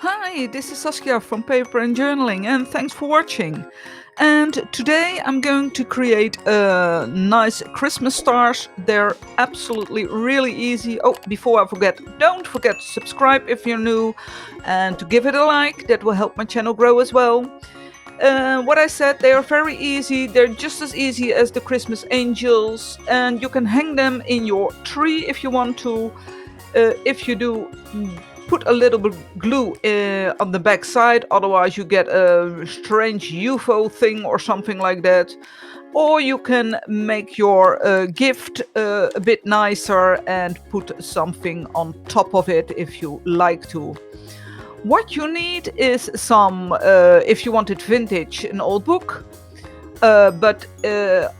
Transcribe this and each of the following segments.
Hi, this is Saskia from Paper and Journaling, and thanks for watching. And today I'm going to create nice Christmas stars. They're absolutely really easy. Oh, before I forget, don't forget to subscribe if you're new and to give it a like. That will help my channel grow as well. What I said, they are very easy. They're just as easy as the Christmas angels, and you can hang them in your tree if you want to. If you do, put a little bit glue on the back side, otherwise you get a strange UFO thing or something like that. Or you can make your gift a bit nicer and put something on top of it if you like to. What you need is some, if you want it vintage, an old book. But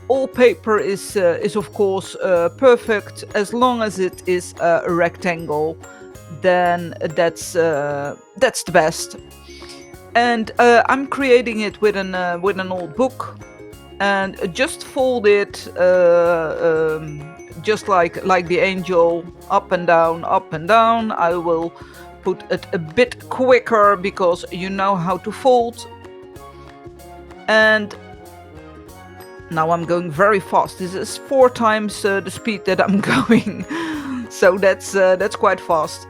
all paper is of course perfect as long as it is a rectangle. Then that's the best. And I'm creating it with an old book, and just fold it just like the angel, up and down, up and down. I will put it a bit quicker because you know how to fold. And now I'm going very fast. This is 4 times the speed that I'm going. So that's quite fast.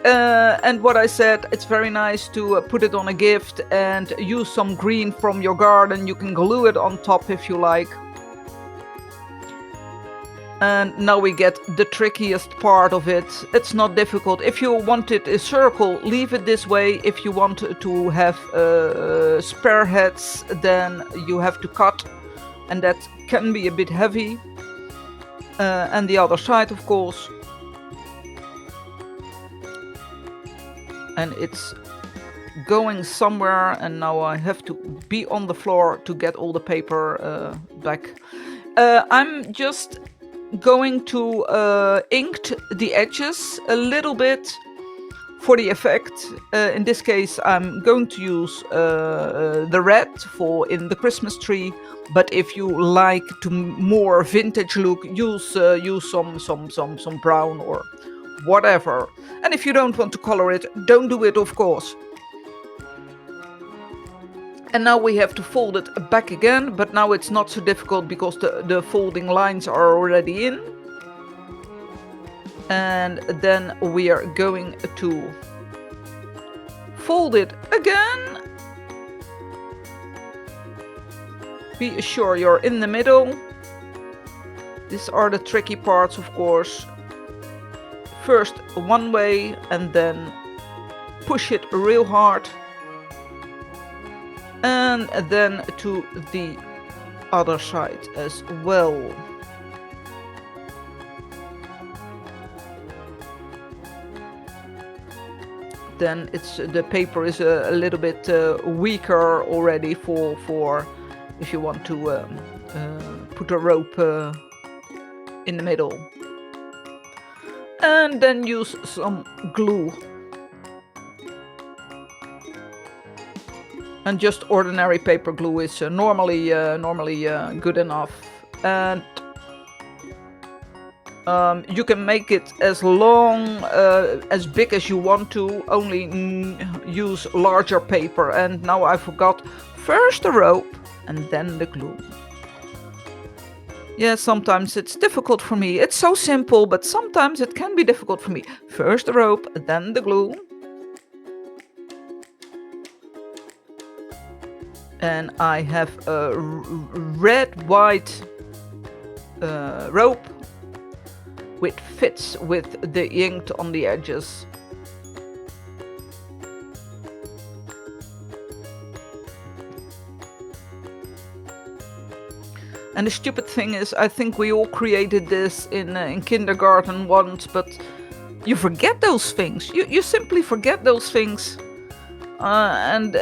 And what I said, it's very nice to put it on a gift and use some green from your garden. You can glue it on top if you like. And now we get the trickiest part of it. It's not difficult. If you want it a circle, leave it this way. If you want to have spare heads, then you have to cut. And that can be a bit heavy. And the other side, of course. And it's going somewhere, and now I have to be on the floor to get all the paper back. I'm just going to ink the edges a little bit for the effect. In this case, I'm going to use the red for in the Christmas tree. But if you like to more vintage look, use some brown or whatever. And if you don't want to color it, don't do it, of course. And now we have to fold it back again, but now it's not so difficult because the folding lines are already in. And then we are going to fold it again. Be sure you're in the middle. These are the tricky parts, of course. First one way and then push it real hard. And then to the other side as well. Then the paper is a little bit weaker already for if you want to put a rope in the middle. And then use some glue. And just ordinary paper glue is normally good enough. And you can make it as long, as big as you want to. Only use larger paper. And now I forgot, first the rope and then the glue. Yeah, sometimes it's difficult for me. It's so simple, but sometimes it can be difficult for me. First the rope, then the glue. And I have a red-white rope which fits with the ink on the edges. And the stupid thing is, I think we all created this in kindergarten once, but you forget those things. You simply forget those things. And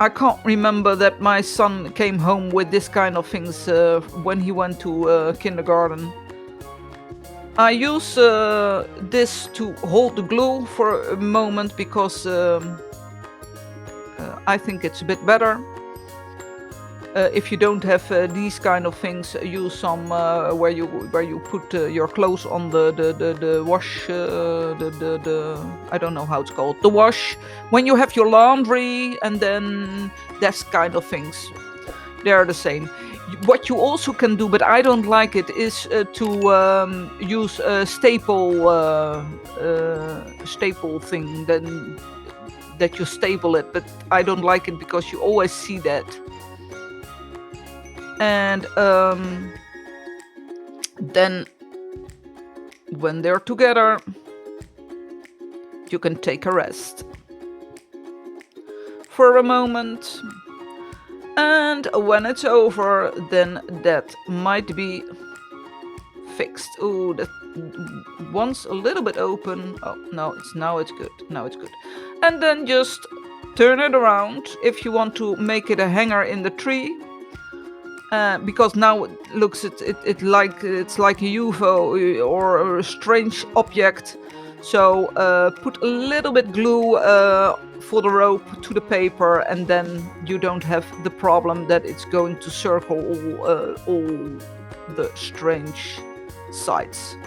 I can't remember that my son came home with this kind of things when he went to kindergarten. I use this to hold the glue for a moment because I think it's a bit better. If you don't have these kind of things, use some where you put your clothes on the wash, the I don't know how it's called, the wash, when you have your laundry, and then that's kind of things. They are the same. What you also can do, but I don't like it, is to use a staple thing. Then that you staple it, but I don't like it because you always see that. And then when they're together, you can take a rest for a moment. And when it's over, then that might be fixed. Oh, that once a little bit open. Oh, no, now it's good. Now it's good. And then just turn it around if you want to make it a hanger in the tree. Because now it looks it's like a UFO or a strange object. So put a little bit glue for the rope to the paper, and then you don't have the problem that it's going to circle all the strange sides.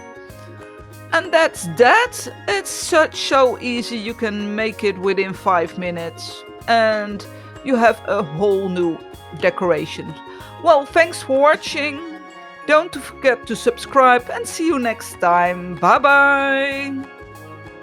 And that's that. It's so easy. You can make it within 5 minutes, and you have a whole new decoration. Well, thanks for watching. Don't forget to subscribe, and see you next time. Bye bye.